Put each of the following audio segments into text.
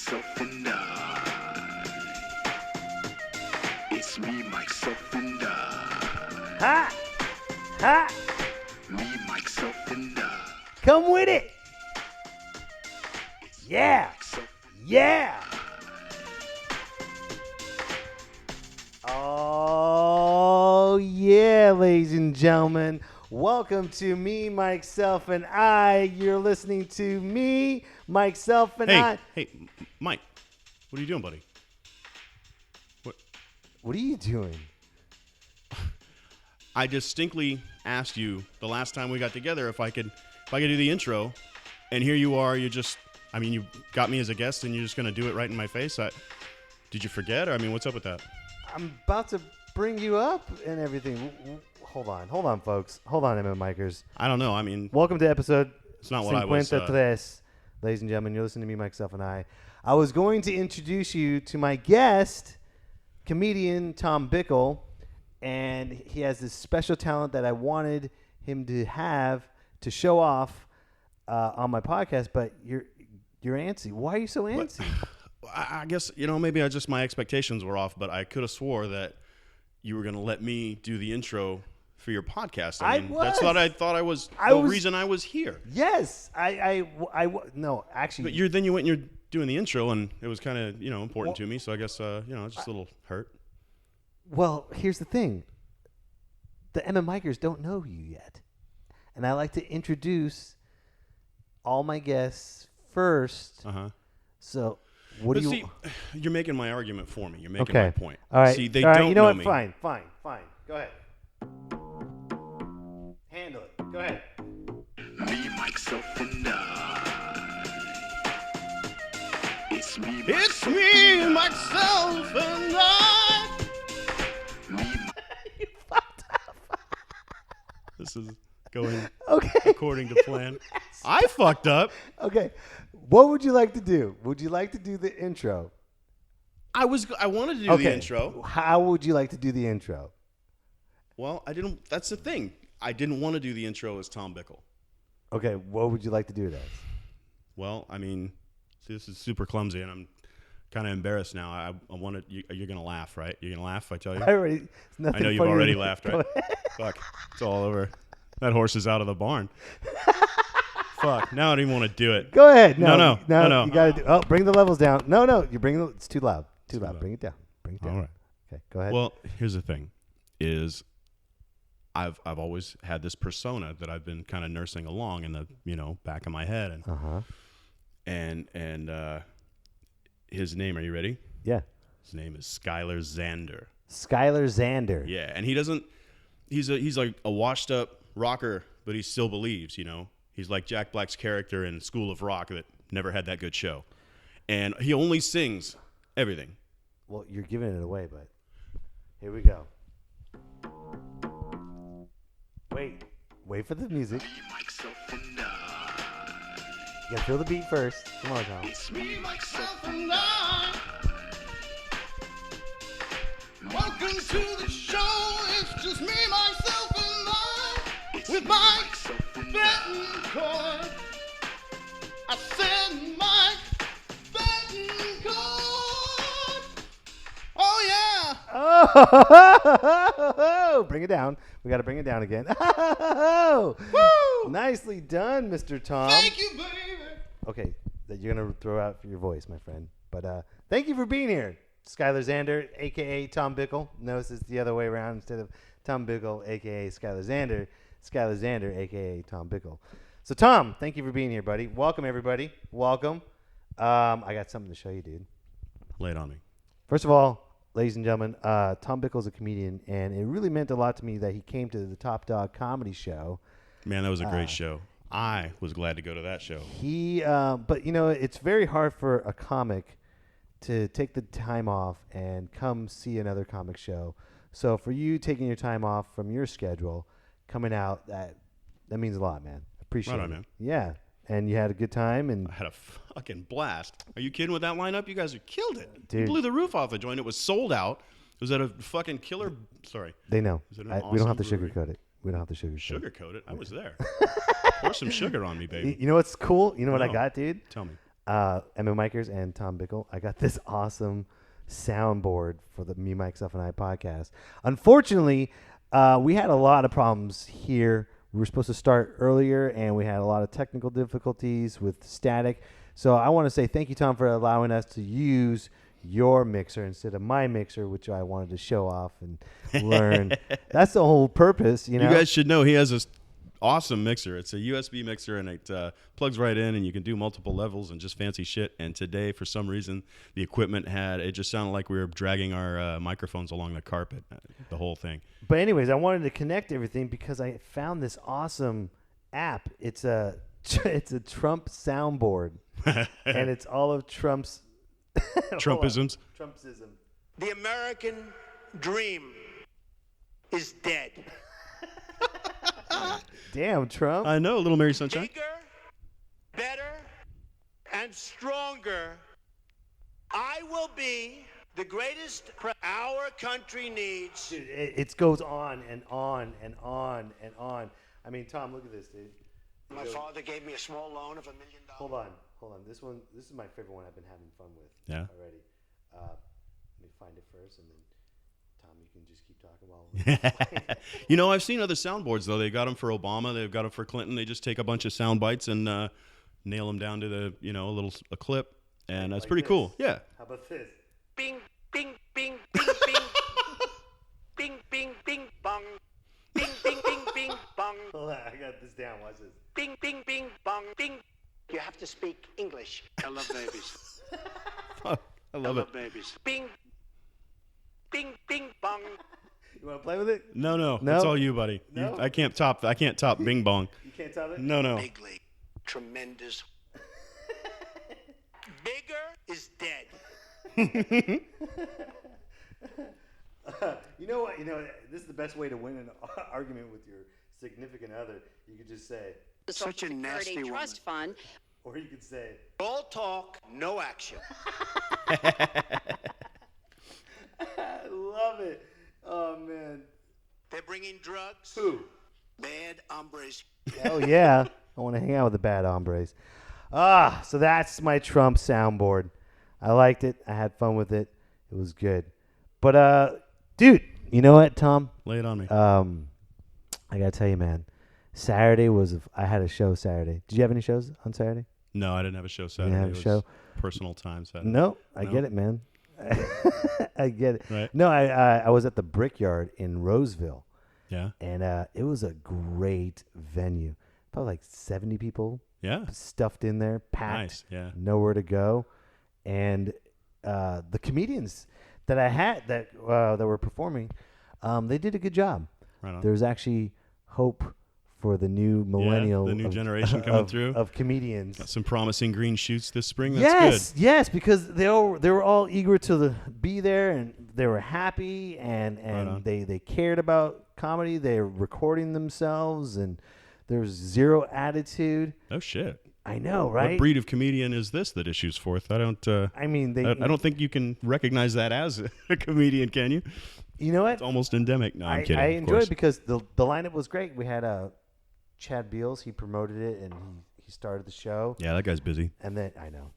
myself, and I. It's me, myself, and I. Ha! Ha! Me, myself, and I. Come with it! Yeah! Yeah! Oh, yeah, ladies and gentlemen. Welcome to Me, Myself, and I. You're listening to Me, Myself, and I. Hey, Mike, what are you doing, buddy? What are you doing? I distinctly asked you the last time we got together if I could do the intro, and here you are. You got me as a guest, and you're just gonna do it right in my face. Did you forget? Or what's up with that? I'm about to bring you up and everything. Hold on, folks. Hold on, Micers. I don't know. Welcome to episode it's not what I was. Cincuenta. Ladies and gentlemen, you're listening to Me, Myself, and I. I was going to introduce you to my guest, comedian Tom Bickle, and he has this special talent that I wanted him to have to show off on my podcast. But you're antsy. Why are you so antsy? I guess maybe my expectations were off, but I could have swore that you were going to let me do the intro for your podcast. That's what I thought was the reason I was here. Yes, no, actually. But then you went and you're doing the intro, and it was kind of important to me. So I guess it's just a little hurt. Well, here's the thing: the Micers don't know you yet, and I like to introduce all my guests first. So. You're making my argument for me. You're making my point. All right. See, they all right. don't You know what? me. Fine. Go ahead. Handle it. Go ahead. Me, myself, and I. It's me, myself, and I. Me, You fucked up. This is going Okay. according to plan. I fucked up. Okay. What would you like to do? Would you like to do the intro? I wanted to do the intro. How would you like to do the intro? Well, I didn't. That's the thing. I didn't want to do the intro as Tom Bickle. Okay. What would you like to do it as? Well, this is super clumsy, and I'm kind of embarrassed now. I want to. You're gonna laugh, right? You're gonna laugh if I tell you. I know you've already laughed, right? Fuck. It's all over. That horse is out of the barn. Fuck. Now I don't even want to do it. Go ahead. No. No. You gotta do. Oh, bring the levels down. No. You bring it's too loud. Too loud. Bring it down. All right. Okay. Go ahead. Well, here's the thing: is I've always had this persona that I've been kind of nursing along in the back of my head, and his name. Are you ready? Yeah. His name is Skyler Zander. Skyler Zander. Yeah, and he doesn't. He's like a washed up rocker, but he still believes. He's like Jack Black's character in School of Rock that never had that good show. And he only sings everything. Well, you're giving it away, but here we go. Wait for the music. me, myself, and I. You gotta feel the beat first. Come on, Tom. It's me, myself, and I. Welcome to the show. It's just me, myself, and I. With Mike Betancourt. I said Mike Betancourt. Oh, yeah. Oh, bring it down. We got to bring it down again. Oh, woo! Nicely done, Mr. Tom. Thank you, baby. Okay, that you're going to throw out for your voice, my friend. But thank you for being here, Skyler Zander, a.k.a. Tom Bickle. Notice it's the other way around. Instead of Tom Bickle, a.k.a. Skyler Zander, Skyler Zander, a.k.a. Tom Bickle. So, Tom, thank you for being here, buddy. Welcome, everybody. Welcome. I got something to show you, dude. Lay it on me. First of all, ladies and gentlemen, Tom Bickle is a comedian, and it really meant a lot to me that he came to the Top Dog Comedy Show. Man, that was a great show. I was glad to go to that show. But it's very hard for a comic to take the time off and come see another comic show. So for you taking your time off from your schedule, coming out, that means a lot, man. Appreciate it. Right on, man. Yeah. And you had a good time, and I had a fucking blast. Are you kidding with that lineup? You guys have killed it. Dude. You blew the roof off the joint. It was sold out. It was at a fucking killer. Sorry. they know. Is it an We don't awesome have to brewery? sugarcoat it. We don't have to sugarcoat it. Sugarcoat it? I was there. Pour some sugar on me, baby. You know what's cool? You know what I No. got, dude? Tell me. Emma Mikers and Tom Bickle. I got this awesome soundboard for the Me, Myself, and I podcast. Unfortunately, we had a lot of problems here. We were supposed to start earlier, and we had a lot of technical difficulties with static. So I want to say thank you, Tom, for allowing us to use your mixer instead of my mixer, which I wanted to show off and learn. That's the whole purpose, you know. You guys should know he has this awesome mixer. It's a USB mixer, and it plugs right in, and you can do multiple levels and just fancy shit. And today, for some reason, the equipment it just sounded like we were dragging our microphones along the carpet, the whole thing. But anyways, I wanted to connect everything because I found this awesome app. It's a Trump soundboard, and it's all of Trump's Trumpisms. Trumpsism. The American dream is dead. Damn, Trump. I know, Little Mary Sunshine. Bigger, better, and stronger. I will be the greatest our country needs. Dude, it goes on and on and on and on. I mean, Tom, look at this, dude. My father gave me a small loan of $1 million. Hold on. This is my favorite one I've been having fun with already. Let me find it first, and then Tom, you can just keep talking while You know, I've seen other soundboards, though. They got them for Obama. They've got them for Clinton. They just take a bunch of sound bites and nail them down to a clip, and that's Like pretty this. cool. Yeah. How about this? Bing, bing, bing, bing, bing. Bing, bing, bing, bong. Bing, bing, bing, bing, bong. Hold on, I got this down. Watch this. Bing, bing, bing, bong, bing. You have to speak English. I love babies. I love it. babies. Bing, bing, bing, bong. You want to play with it? No, No? it's all you, buddy. No? I can't top Bing Bong. You can't tell it? No. Big league. Tremendous. Bigger is dead. You know what? This is the best way to win an argument with your significant other. You could just say, The Such a Social nasty Security woman. Trust Fund. or you could say, All talk, no action. I love it. Oh, man. They're bringing drugs. Who? Bad hombres. Oh, yeah. I want to hang out with the bad hombres. So that's my Trump soundboard. I liked it. I had fun with it. It was good. But, dude, you know what, Tom? Lay it on me. I got to tell you, man. Saturday I had a show Saturday. Did you have any shows on Saturday? No, I didn't have a show You Saturday. didn't have a It was show? personal time Saturday. No, I No? get it, man. I get it. Right. No, I was at the Brickyard in Roseville, Yeah. and it was a great venue. Probably like 70 people Yeah. stuffed in there, packed, Nice. Yeah. nowhere to go. And the comedians that I had that were performing, they did a good job. Right on. There's actually hope for the new millennial, the new generation coming through. of comedians. Got some promising green shoots this spring. That's good. Yes, because they were all eager to be there, and they were happy, and on. they cared about comedy. They were recording themselves, and there was zero attitude. Oh shit. I know, right? What breed of comedian is this that issues forth? I don't. I mean, I don't think you can recognize that as a comedian, can you? You know what? It's almost endemic. No, I'm kidding. I of enjoyed course. it because the lineup was great. We had Chad Beals. He promoted it, and he started the show. Yeah, that guy's busy. And then I know.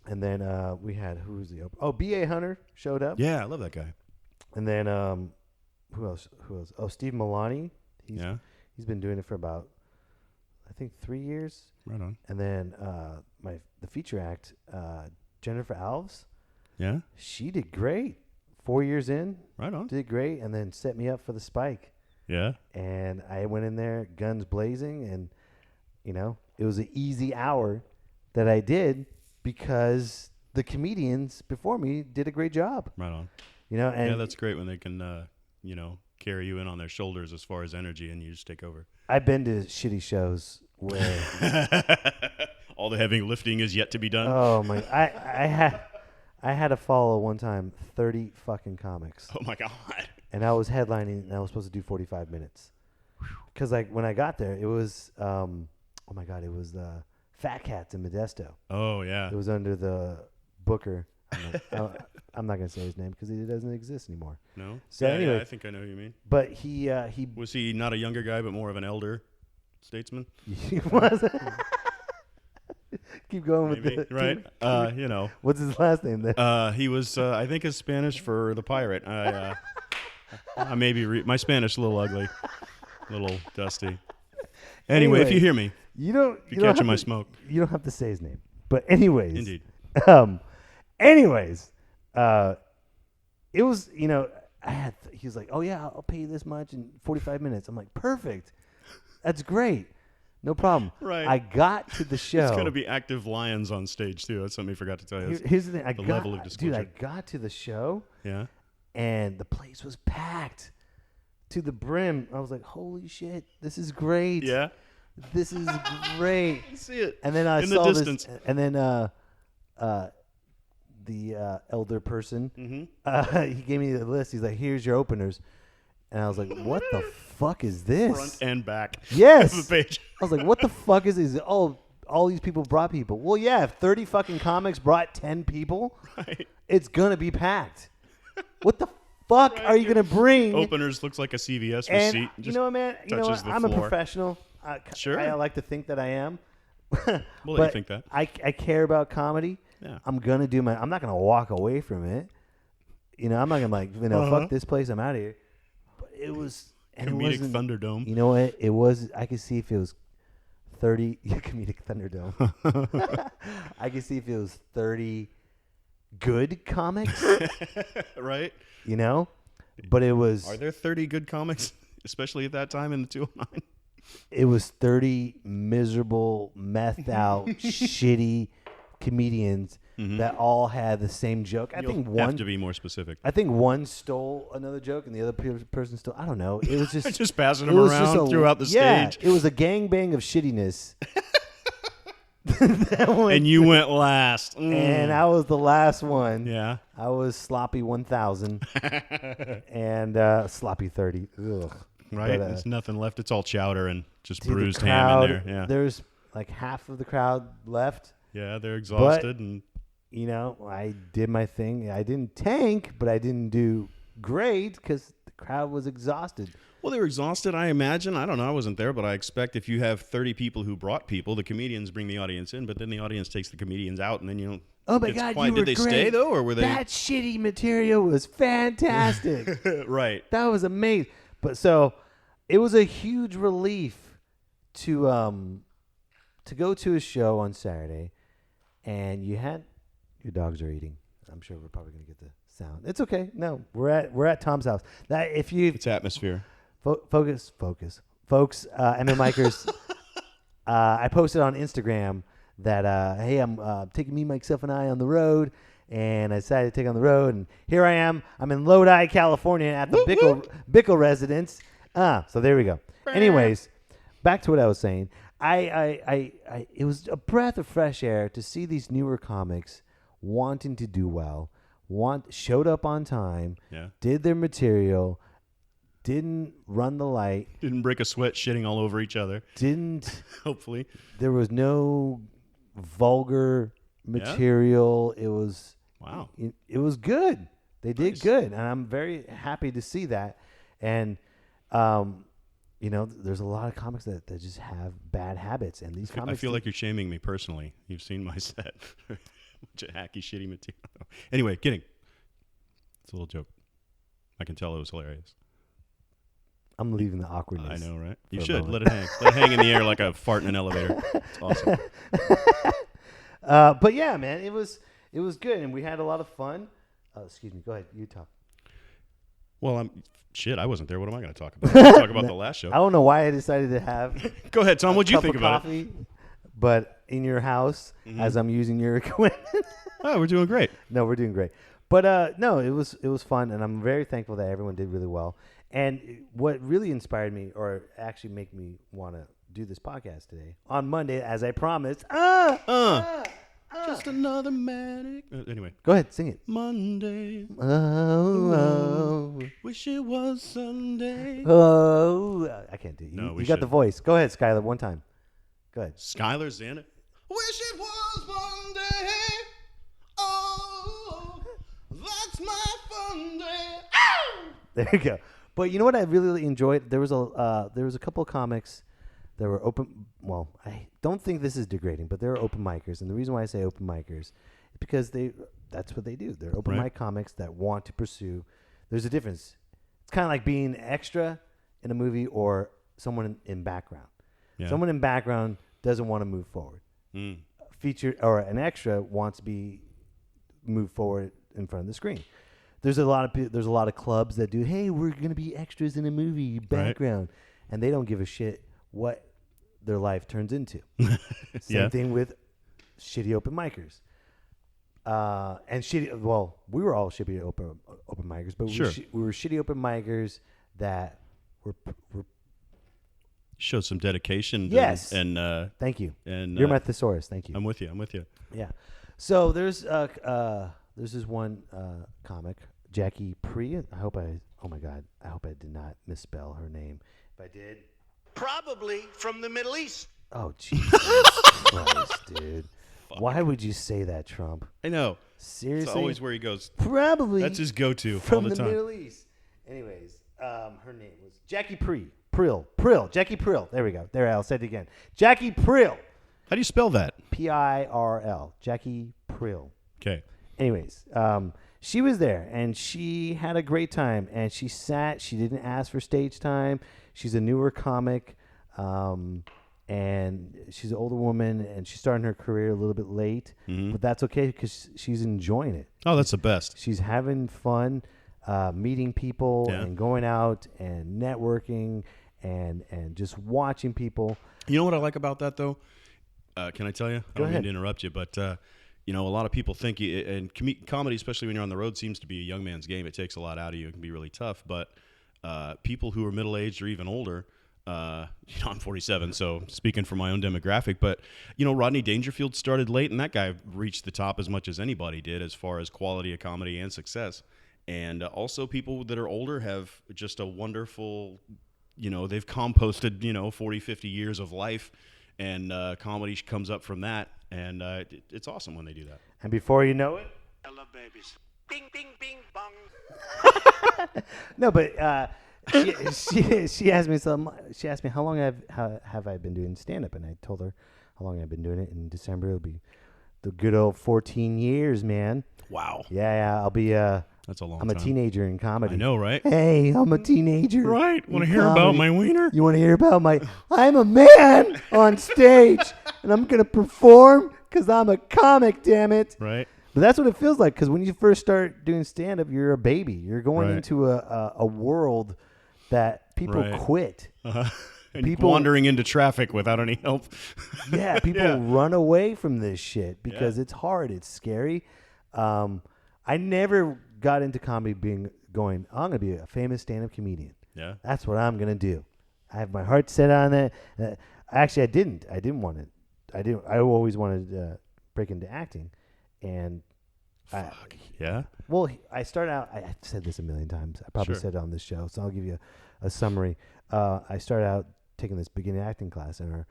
And then we had who was the B.A. Hunter showed up. Yeah, I love that guy. And then who else? Oh, Steve Milani. He's been doing it for about I think 3 years. Right on. And then the feature act, Jennifer Alves. Yeah. She did great. 4 years in, Right on. did great, and then set me up for the Spike. Yeah. And I went in there, guns blazing, and it was an easy hour that I did because the comedians before me did a great job. Right on. And Yeah, that's great when they can, carry you in on their shoulders as far as energy, and you just take over. I've been to shitty shows where All the heavy lifting is yet to be done. oh my, I had to follow one time 30 fucking comics, Oh my god. and I was headlining, and I was supposed to do 45 minutes. Because when I got there, it was oh my god, it was the Fat Cats in Modesto. Oh yeah. It was under the Booker. I'm not gonna say his name because he doesn't exist anymore. No. So yeah, anyway- yeah, I think I know who you mean. But he Was he not a younger guy, but more of an elder statesman? he was Keep going Maybe, with the right? You know, What's his last name then? he was, I think, his Spanish for the pirate. I maybe my Spanish a little ugly, a little dusty. Anyway, if you hear me, you don't. if you're catching my smoke, You don't have to say his name. But anyways, indeed. Anyways, it was, he was like, oh yeah, I'll pay you this much in 45 minutes. I'm like, perfect. That's great. No problem. Right. I got to the show. It's going to be active lions on stage too. That's something I forgot to tell you. Here's the thing. level of disclosure. Dude, I got to the show. Yeah. And the place was packed to the brim. I was like, holy shit, this is great. Yeah. This is great. I see it. And then I in saw the distance. this, and then the elder person, he gave me the list. He's like, here's your openers. And I was like, what the fuck is this? Front and back. Yes. Of the page. I was like, what the fuck is this? Oh, all these people brought people. Well, yeah, if 30 fucking comics brought 10 people, Right. it's going to be packed. What the fuck are you going to bring? Openers looks like a CVS And receipt. you know what, man? You know touches what? the I'm a floor. professional. Sure. I like to think that I am. We'll let you But think that. I care about comedy. Yeah. I'm going to do I'm not going to walk away from it. I'm not going to fuck this place. I'm out of here. But it was. And it Comedic wasn't, Thunderdome. You know what? It was. I could see if it was 30. Comedic Thunderdome. I could see if it was 30 good comics. Right? But it was. Are there 30 good comics, especially at that time in the 209? It was 30 miserable, methed out, shitty comedians that all had the same joke. I think one have to be more specific. I think one stole another joke and the other person stole. I don't know. It was just Just passing it them was just around throughout the yeah, stage. it was a gangbang of shittiness. And you went last. And I was the last one. Yeah. I was sloppy 1,000 and sloppy 30. Ugh. Right? But, There's nothing left. It's all chowder and just dude, the bruised crowd, ham in there. Yeah. There's like half of the crowd left. Yeah, they're exhausted. And I did my thing. I didn't tank, but I didn't do great because the crowd was exhausted. well, they were exhausted, I imagine. I don't know. I wasn't there, but I expect if you have 30 people who brought people, the comedians bring the audience in, but then the audience takes the comedians out, and then you don't. Oh my it's God, quiet. you were Did they great. stay though, or were they? That shitty material was fantastic. Right. That was amazing. But so it was a huge relief to go to a show on Saturday, and your dogs are eating. I'm sure we're probably gonna get the sound. It's okay. No, we're at Tom's house. That if you It's atmosphere. focus, folks, MMikers. I posted on Instagram that hey, I'm taking myself and I on the road, and I decided to take on the road, and here I am. I'm in Lodi, California, at the Bickle residence. So there we go. Anyways, back to what I was saying. It was a breath of fresh air to see these newer comics wanting to do well, showed up on time, Yeah. did their material, didn't run the light, Didn't break a sweat shitting all over each other, didn't. hopefully. There was no vulgar material. It was Wow. It was good. They did Nice. good, and I'm very happy to see that. And there's a lot of comics that just have bad habits, and these comics. I feel like you're shaming me personally. You've seen my set. Bunch of hacky, shitty material. Anyway, kidding. It's a little joke. I can tell it was hilarious. I'm leaving the awkwardness. I know, right? for You a should. moment. Let it hang. Let it hang in the air like a fart in an elevator. It's awesome. But yeah, man, it was good, and we had a lot of fun. Excuse me. Go ahead. You talk. Well, I wasn't there. What am I going to talk about? I'm talk about the last show. I don't know why I decided to have Go ahead, Tom. What'd you cup think of about coffee, but in your house as I'm using your equipment. it? Oh, we're doing great. No, we're doing great. But no, it was fun, and I'm very thankful that everyone did really well. And what really inspired me, or actually made me want to do this podcast today on Monday, as I promised. Just another manic. Anyway, Go ahead, sing it. Monday. Oh, Wish it was Sunday. I can't do it. No, we you got the should. voice. Go ahead, Skyler, one time. Go ahead. Skyler Zander. Wish it was Monday. Oh, that's my fun day. There you go. But you know what I really enjoyed? There was a couple of comics that were open. Well, don't think this is degrading, but there are open micers, and the reason why I say open micers is because that's what they do. They're open mic comics that want to pursue. There's a difference. It's kind of like being extra in a movie or someone in background. Yeah. Someone in background doesn't want to move forward. Feature or an extra wants to be move forward in front of the screen. There's a lot of clubs that do, hey, we're going to be extras in a movie background, and they don't give a shit what their life turns into. Same thing with shitty open micers. And shitty. Well, we were all shitty open micers, but we were shitty open micers that were showed some dedication. Yes. And thank you. And you're my thesaurus. Thank you. I'm with you. Yeah. So there's this one comic, Jackie Pre. Oh my God, I hope I did not misspell her name. If I did, Probably from the Middle East. oh Jesus Christ, dude. Why would you say that, Trump? I know. Seriously? It's always where he goes. Probably. That's his go-to from all the time. Middle East. Anyways, her name was Jackie Prill. Jackie Prill. There we go. There, I'll say it again. Jackie Prill. How do you spell that? Pirl. Jackie Prill. Okay. Anyways, she was there, and she had a great time, and she sat. She didn't ask for stage time. She's a newer comic, and she's an older woman, and she's starting her career a little bit late, but that's okay because she's enjoying it. Oh, that's the best. She's having fun, meeting people and going out and networking and just watching people. You know what I like about that, though? Can I tell you? I don't ahead. mean to interrupt you, but you know, a lot of people think, and comedy, especially when you're on the road, seems to be a young man's game. It takes a lot out of you. It can be really tough. But people who are middle-aged or even older, you know, I'm 47, so speaking for my own demographic, but, you know, Rodney Dangerfield started late, and that guy reached the top as much as anybody did as far as quality of comedy and success. And also people that are older have just a wonderful, you know, they've composted, you know, 40, 50 years of life, and comedy comes up from that, and it's awesome when they do that. And before you know it, I love babies. Bing, bing, bing, bong. no, but she asked me She asked me how long have I been doing stand up, and I told her how long I've been doing it. In December, it'll be the good old 14 years, man. Wow. Yeah. I'll be. That's a long time. I'm a teenager in comedy. I know, right? Hey, I'm a teenager. Right. Want to in hear about comedy. my wiener? You want to hear about my? I'm a man on stage, and I'm gonna perform because I'm a comic. Damn it. Right. But that's what it feels like, because when you first start doing stand-up, you're a baby. You're going into a world that people quit. And People wandering into traffic without any help. Yeah, people run away from this shit because it's hard. It's scary. I never got into comedy going, I'm going to be a famous stand-up comedian. Yeah. That's what I'm going to do. I have my heart set on that. Actually, I didn't. I didn't want it. I always wanted to break into acting. And I started out, I've said this a million times. I probably said it on this show, so I'll give you a summary. I started out taking this beginning acting class, and our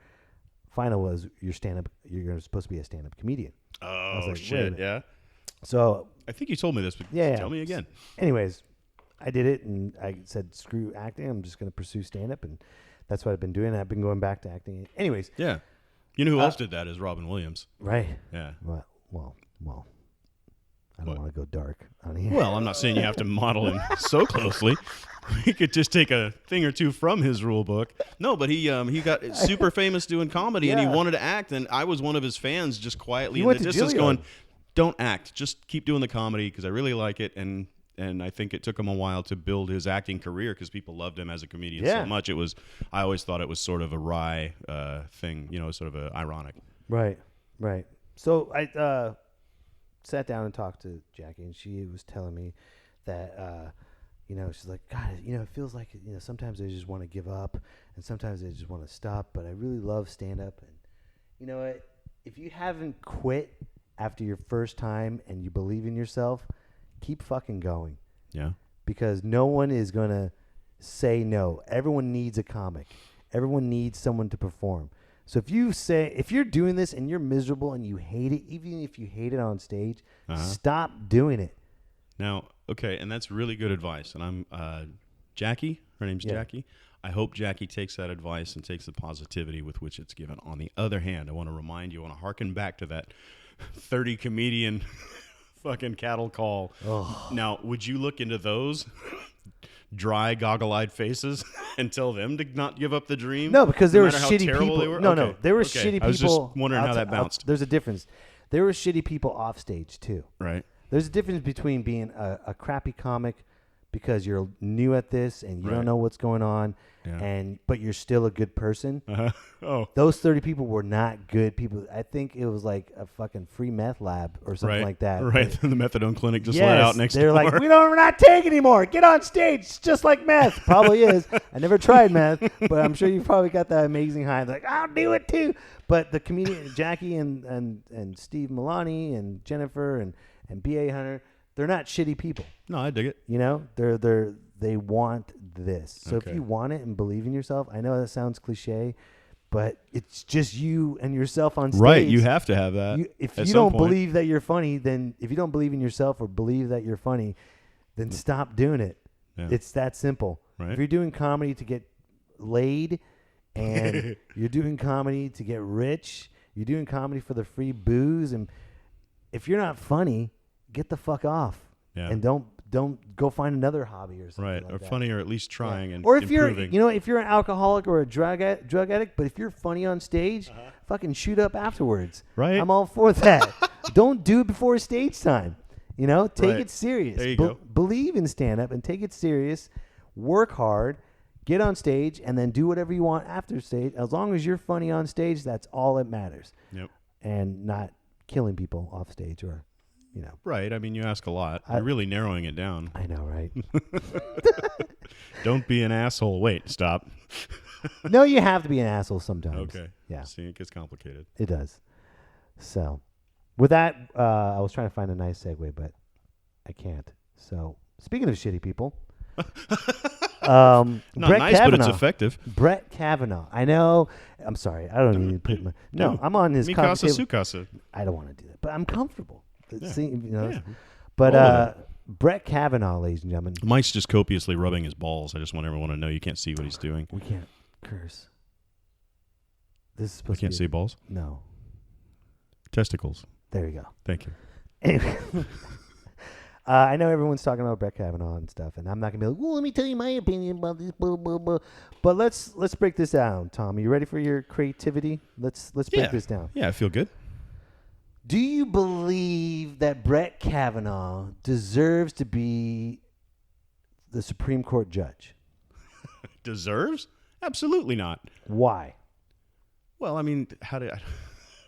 final was you're supposed to be a stand-up comedian. Oh, like, shit, yeah. So I think you told me this, but tell me again. Anyways, I did it, and I said, screw acting. I'm just going to pursue stand-up, and that's what I've been doing. I've been going back to acting. Anyways. Yeah. You know who else did that is Robin Williams. Right. Yeah. Well, I don't want to go dark on here. Well, I'm not saying you have to model him so closely. We could just take a thing or two from his rule book. No, but he got super famous doing comedy, and he wanted to act, and I was one of his fans just quietly in the distance going, don't act. Just keep doing the comedy because I really like it, and I think it took him a while to build his acting career because people loved him as a comedian so much. I always thought it was sort of a wry thing, you know, sort of a ironic. Right. So I sat down and talked to Jackie, and she was telling me that, you know, she's like, God, you know, it feels like, you know, sometimes I just want to give up, and sometimes I just want to stop, but I really love stand-up. And you know what? If you haven't quit after your first time and you believe in yourself, keep fucking going. Yeah. Because no one is going to say no. Everyone needs a comic. Everyone needs someone to perform. So if you're doing this and you're miserable and you hate it, even if you hate it on stage, stop doing it. Now, okay, and that's really good advice. And I'm Jackie. Her name's Jackie. I hope Jackie takes that advice and takes the positivity with which it's given. On the other hand, I want to remind you, I want to harken back to that 30 comedian fucking cattle call. Oh. Now, would you look into those dry, goggle-eyed faces and tell them to not give up the dream? No, because there were matter how shitty terrible people. they were? No, Okay. there were Okay. shitty people. I was just wondering how that bounced. There's a difference. There were shitty people off stage too. Right. There's a difference between being a crappy comic because you're new at this and you Right. don't know what's going on, Yeah. but you're still a good person. Uh-huh. Oh. Those 30 people were not good people. I think it was like a fucking free meth lab or something Right. like that. Right. The methadone clinic just Yes, let out next they're door. like, we're not taking anymore. Get on stage. It's just like meth. Probably is. I never tried meth, but I'm sure you probably got that amazing high. Like, I'll do it too. But the comedian Jackie and Steve Milani and Jennifer and B.A. Hunter, they're not shitty people. No, I dig it. You know, they want this. So Okay. if you want it and believe in yourself, I know that sounds cliche, but it's just you and yourself on stage. Right. You have to have that. If at you some don't point. believe that you're funny, then if you don't believe in yourself or believe that you're funny, then stop doing it. Yeah. It's that simple. Right. If you're doing comedy to get laid and you're doing comedy to get rich, you're doing comedy for the free booze, and if you're not funny, get the fuck off. Yeah. And don't go find another hobby or something Right. like Or that. funny, or at least trying and Or if improving. you're, if you're an alcoholic or a drug addict, but if you're funny on stage, fucking shoot up afterwards. Right. I'm all for that. Don't do it before stage time. Take Right. it serious. There you go. Believe in stand up and take it serious. Work hard. Get on stage and then do whatever you want after stage. As long as you're funny on stage, that's all that matters. Yep. And not killing people off stage or, Right. I mean, you ask a lot. You're really narrowing it down. I know, right? Don't be an asshole. Wait, stop. No, you have to be an asshole sometimes. Okay. Yeah. See, it gets complicated. It does. So, with that, I was trying to find a nice segue, but I can't. So, speaking of shitty people, Not Brett nice, Kavanaugh. but it's effective. Brett Kavanaugh. I know. I'm sorry. I don't need to put my. No, No. I'm on his Mi coffee casa, table. su casa. I don't want to do that, but I'm comfortable. See, Yeah. But All of Brett Kavanaugh, ladies and gentlemen, Mike's just copiously rubbing his balls. I just want everyone to know you can't see what he's doing. we can't curse. This is We supposed can't to see be. balls. No. Testicles. There you go. Thank you. Anyway, I know everyone's talking about Brett Kavanaugh and stuff, and I'm not gonna be like, "Well, let me tell you my opinion about this." Blah blah blah. But let's break this down, Tom. Are you ready for your creativity? Let's break this down. Yeah, I feel good. Do you believe that Brett Kavanaugh deserves to be the Supreme Court judge? Deserves? Absolutely not. Why? Well, I mean,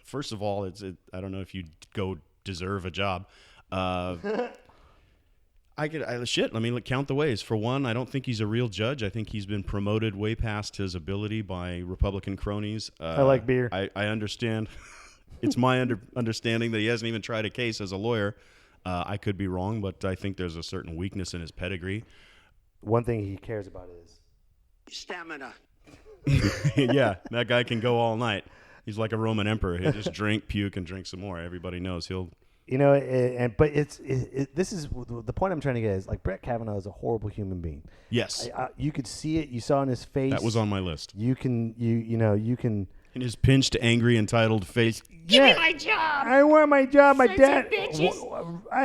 first of all, I don't know if you go deserve a job. Shit. I mean, count the ways. For one, I don't think he's a real judge. I think he's been promoted way past his ability by Republican cronies. I like beer. I understand. It's my understanding that he hasn't even tried a case as a lawyer. I could be wrong, but I think there's a certain weakness in his pedigree. One thing he cares about is Stamina. Yeah, that guy can go all night. He's like a Roman emperor. He'll just drink, puke, and drink some more. Everybody knows he'll. but this is the point I'm trying to get is like Brett Kavanaugh is a horrible human being. Yes, You could see it. You saw in his face. that was on my list. You can you can. In his pinched, angry, entitled face. Give me my job. I want my job. My dad.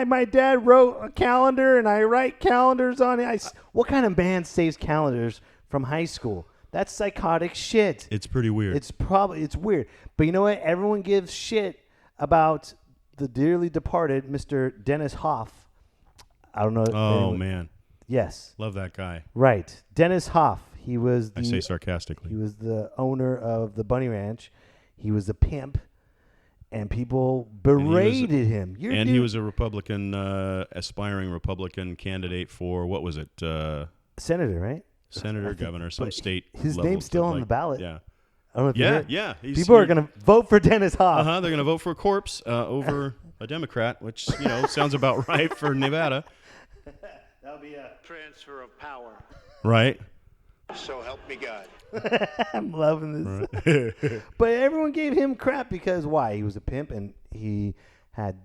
My dad wrote a calendar, and I write calendars on it. What kind of man saves calendars from high school? That's psychotic shit. It's pretty weird. It's weird. But you know what? Everyone gives shit about the dearly departed Mr. Dennis Hof. I don't know. Oh, man. Yes. Love that guy. Right. Dennis Hof. He was I say sarcastically. He was the owner of the Bunny Ranch. He was a pimp, and people berated him. He was a Republican, aspiring Republican candidate for, what was it? Senator, right? Senator, governor, some state. His level name's still to, on the ballot. Yeah. I don't know if you heard. Yeah. People are going to vote for Dennis Hof. They're going to vote for a corpse over a Democrat, which, sounds about right for Nevada. That'll be a Transfer of power. Right. So help me God. I'm loving this. But everyone gave him crap because why? He was a pimp and he had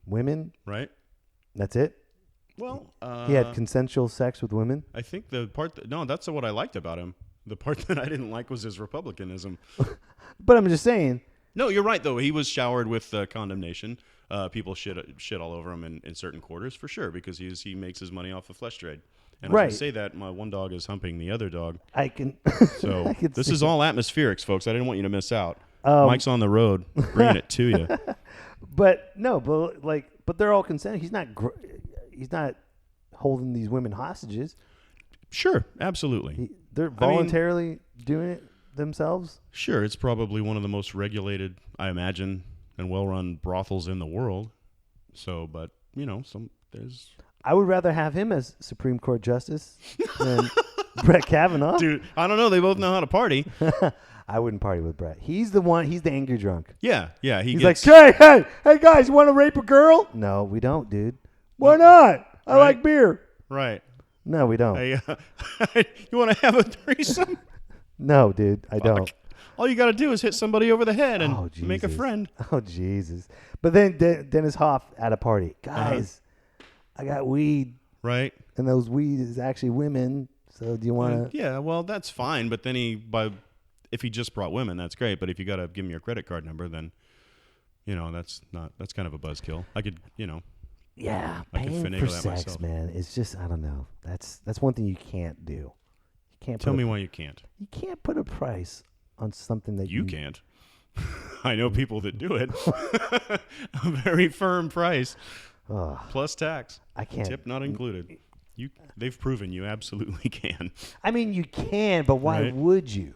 women. Right. That's it. Well, He had consensual sex with women. I think the part that's what I liked about him. The part that I didn't like was his republicanism. But I'm just saying. No, you're right, though. He was showered with condemnation. People shit all over him in certain quarters, for sure, because he makes his money off the flesh trade. And Right. as I say that, my one dog is humping the other dog. I can. So I can this see is all atmospherics, folks. I didn't want you to miss out. Um, Mike's on the road, bringing it to you. But they're all consenting. He's not holding these women hostages. Sure, absolutely. They're voluntarily doing it themselves. Sure, it's probably one of the most regulated, I imagine, and well-run brothels in the world. So, but, there's... I would rather have him as Supreme Court Justice than Brett Kavanaugh. Dude, I don't know. They both know how to party. I wouldn't party with Brett. He's the angry drunk. Yeah. He's like, hey guys, you want to rape a girl? No, we don't, dude. Why not? I like beer. Right. No, we don't. Hey, you want to have a threesome? No, dude, I don't. All you got to do is hit somebody over the head and make a Jesus. friend. Oh, Jesus. But then Dennis Hof at a party. Guys, I got weed. Right. And those weed is actually women. So do you want to? Yeah, well, that's fine. But then if he just brought women, that's great. But if you got to give him your credit card number, then, that's kind of a buzzkill. I could, Yeah, I could paying finagle for that sex, myself. man. It's just, I don't know. That's one thing you can't do. You can't Tell me why you can't. You can't put a price on something that You can't. I know people that do it. A very firm price. Plus tax. I can't. Tip not included. They've proven you absolutely can. I mean, you can, but why Right. would you?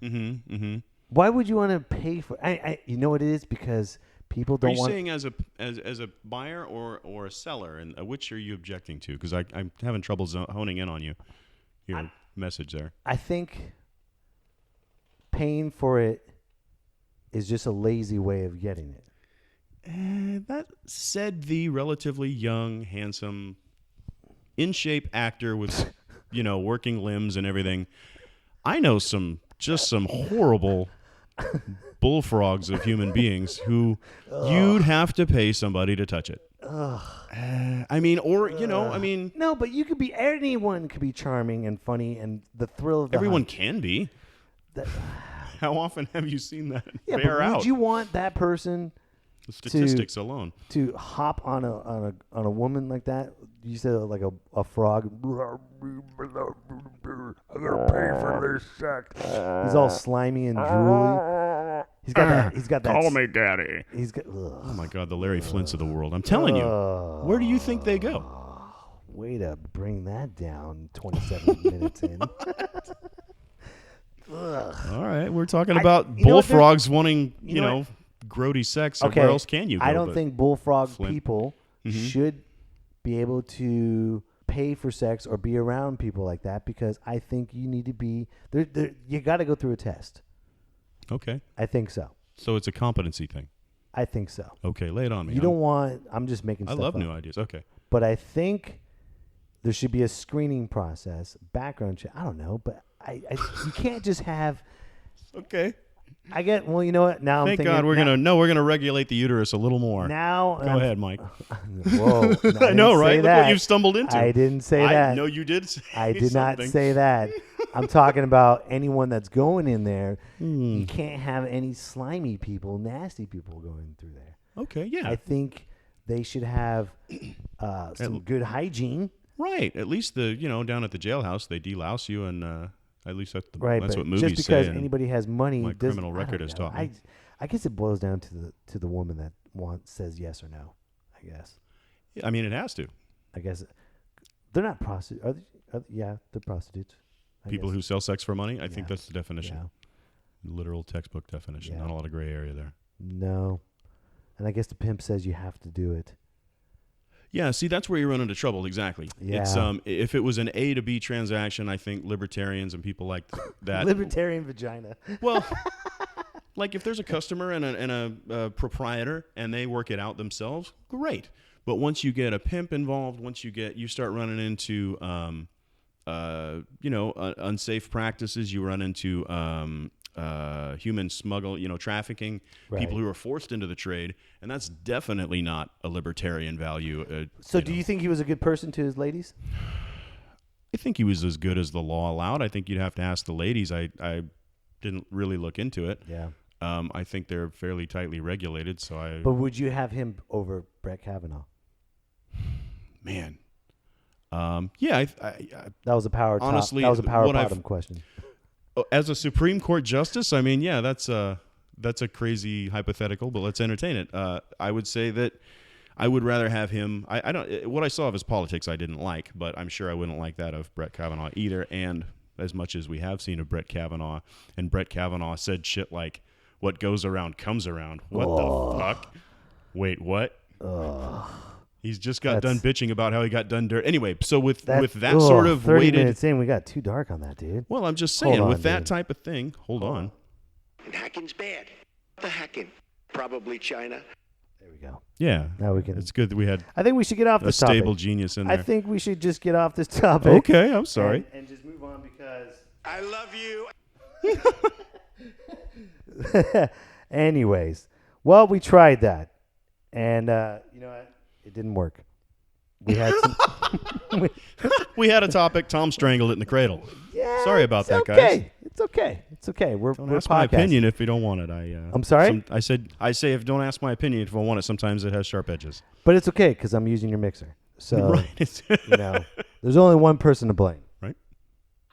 Mm-hmm. Why would you want to pay for? You know what it is? Because people Are don't you want. saying as a buyer or a seller, and which are you objecting to? Because I'm having trouble honing in on your message there. I think paying for it is just a lazy way of getting it. That said, the relatively young, handsome, in shape actor with working limbs and everything. I know some horrible bullfrogs of human beings who you'd have to pay somebody to touch it. No, but you could be. Anyone could be charming and funny, and the thrill of the everyone hunt. can be. How often have you seen that Yeah, bear but out? would you want that person The statistics alone. to hop on a woman like that? You said like a frog. I gotta pay for this sex. He's all slimy and drooly. He's got that. Call me daddy. He's got. Oh my God, the Larry Flints of the world. I'm telling you. Where do you think they go? Way to bring that down 27 minutes in. All right, we're talking about you know what, bullfrogs wanting, you know grody sex. So Okay. where else can you go? I don't but think bullfrog Flint. people should be able to pay for sex or be around people like that, because I think you need to be there. You got to go through a test. Okay. I think so. So it's a competency thing. I think so. Okay, lay it on me. You don't want. I'm just making. I stuff love up. new ideas. Okay. But I think there should be a screening process, background check. I don't know, but you can't just have. Okay. I get. Well, you know what? Now Thank I'm thinking. God we're gonna regulate the uterus a little more. Now. Go ahead, Mike. Whoa! I know, right? Look what you've stumbled into. I didn't say that. I know you did. Say I did not something. say that. I'm talking about anyone that's going in there. You can't have any slimy people, nasty people going through there. Okay, yeah. I think they should have some good hygiene. Right. At least down at the jailhouse they delouse you, and at least that's Right, what but movies just because say. and anybody has money, my doesn't- criminal I record don't has know. taught me. I guess it boils down to the woman that says yes or no. I guess. I mean, it has to. I guess they're not prostitutes. Yeah, they're prostitutes. I People guess. who sell sex for money. I Yeah. think that's the definition. Yeah. Literal textbook definition. Yeah. Not a lot of gray area there. No, and I guess the pimp says you have to do it. Yeah, see, that's where you run into trouble. Exactly. Yeah. It's if it was an A to B transaction, I think libertarians and people like that. Libertarian vagina. Well, like if there's a customer and a proprietor and they work it out themselves, great. But once you get a pimp involved, you start running into unsafe practices. You run into human smuggle, trafficking, Right. people who are forced into the trade, and that's definitely not a libertarian value. So, do you think he was a good person to his ladies? I think he was as good as the law allowed. I think you'd have to ask the ladies. I didn't really look into it. Yeah. I think they're fairly tightly regulated. So But would you have him over Brett Kavanaugh? Man. Yeah. That was a power honestly, that was a power what bottom question. As a Supreme Court justice, I mean, yeah, that's a crazy hypothetical, but let's entertain it. I would say that I would rather have him. I don't. What I saw of his politics, I didn't like, but I'm sure I wouldn't like that of Brett Kavanaugh either. And as much as we have seen of Brett Kavanaugh, and Brett Kavanaugh said shit like, "What goes around comes around." What the fuck? Wait, what? He's just got done bitching about how he got done dirt. Anyway, so with that sort of 30 weighted, minutes in, we got too dark on that, dude. well, I'm just saying, Hold on, with that dude. type of thing, hold on. And hacking's bad. The hacking. Probably China. There we go. Yeah, Now we can. it's good that we had I think we should get off a this stable topic. genius in I there. think we should just get off this topic. Okay, I'm sorry. And just move on because. I love you. Anyways, well, we tried that, and you know what? It didn't work. We had some. We had a topic. Tom strangled it in the cradle. Yeah, Sorry about it's that, okay. guys. It's okay. It's okay. We're Don't we're ask my podcasting. opinion if you don't want it. I'm sorry? I say if don't ask my opinion if I want it. Sometimes it has sharp edges. But it's okay because I'm using your mixer. So Right. you know, there's only one person to blame. Right.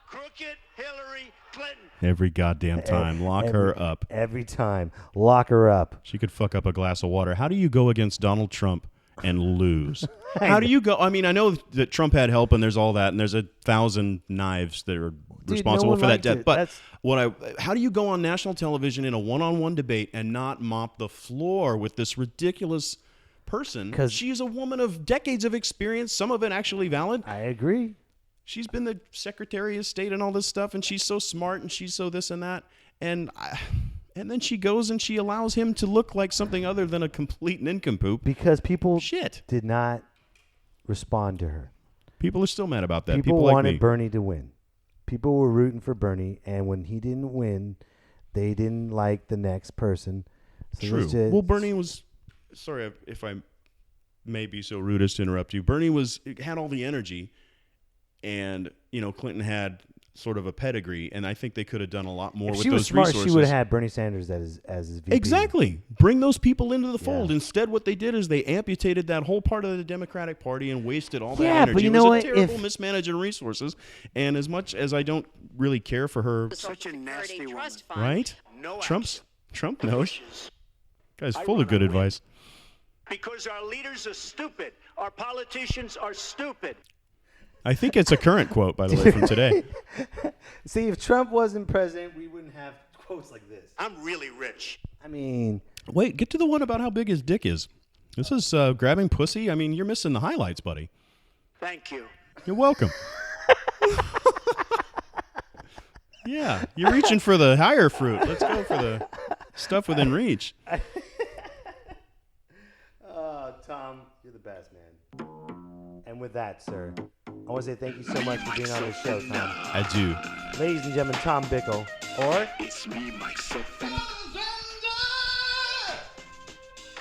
Crooked Hillary Clinton. Every goddamn time. Lock her up. Every time. Lock her up. She could fuck up a glass of water. How do you go against Donald Trump and lose? How do you go? I mean, I know that Trump had help and there's all that, and there's 1,000 knives that are responsible one for that liked death. it. But That's- how do you go on national television in a one-on-one debate and not mop the floor with this ridiculous person? 'Cause- she is a woman of decades of experience, some of it actually valid. I agree. She's been the Secretary of State and all this stuff, and she's so smart and she's so this and that. And then she goes and she allows him to look like something other than a complete nincompoop. Because people Shit. did not respond to her. People are still mad about that. People like wanted me. Bernie to win. People were rooting for Bernie, and when he didn't win, they didn't like the next person. So True. let's just- Well, Bernie was. Sorry if I may be so rude as to interrupt you. Bernie had all the energy, and Clinton had sort of a pedigree, and I think they could have done a lot more if with she was those smart, resources. she would have had Bernie Sanders as his VP. Exactly. Bring those people into the fold. Yeah. Instead, what they did is they amputated that whole part of the Democratic Party and wasted all that Yeah, energy. but you It know was what? a terrible If- mismanaging resore's. And as much as I don't really care for her, Such a nasty woman. right? No Trump knows. actions. Guy's I full run of good away. advice. Because our leaders are stupid. Our politicians are stupid. I think it's a current quote, by the way, from today. See, if Trump wasn't president, we wouldn't have quotes like this. I'm really rich. I mean, Wait, get to the one about how big his dick is. This is grabbing pussy. I mean, you're missing the highlights, buddy. Thank you. You're welcome. Yeah, you're reaching for the higher fruit. Let's go for the stuff within reach. Tom, you're the best, man. And with that, sir, I want to say thank you so much for being on this show, Tom. I do. Ladies and gentlemen, Tom Bickle, or It's me, myself, and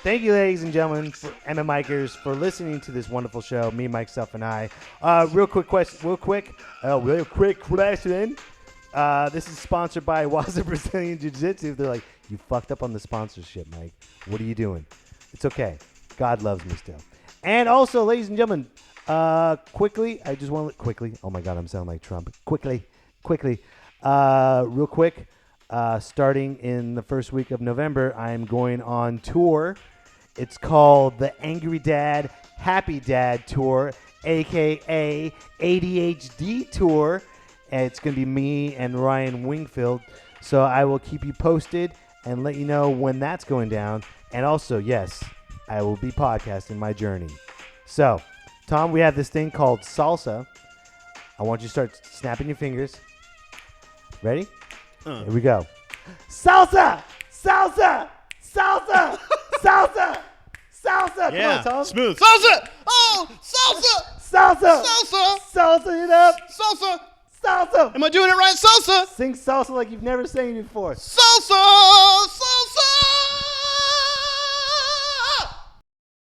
thank you, ladies and gentlemen, for Emma Mikers, for listening to this wonderful show. Me, myself, and I. Real quick question. This is sponsored by Waza Brazilian Jiu-Jitsu. They're like, you fucked up on the sponsorship, Mike. What are you doing? It's okay. God loves me still. And also, ladies and gentlemen, quickly, I just want to quickly. Oh my God, I'm sounding like Trump. Quickly, real quick. Starting in the first week of November, I'm going on tour. It's called the Angry Dad, Happy Dad Tour, aka ADHD Tour. And it's going to be me and Ryan Wingfield. So I will keep you posted and let you know when that's going down. And also, yes, I will be podcasting my journey. So, Tom, we have this thing called salsa. I want you to start snapping your fingers. Ready? Here we go. Salsa! Salsa! Salsa! Salsa! Salsa! Yeah, Come on, Tom. smooth. Salsa! Oh, salsa! Salsa! Salsa! Salsa it up! Salsa! Salsa! Am I doing it right? Salsa! Sing salsa like you've never sang it before. Salsa! Salsa!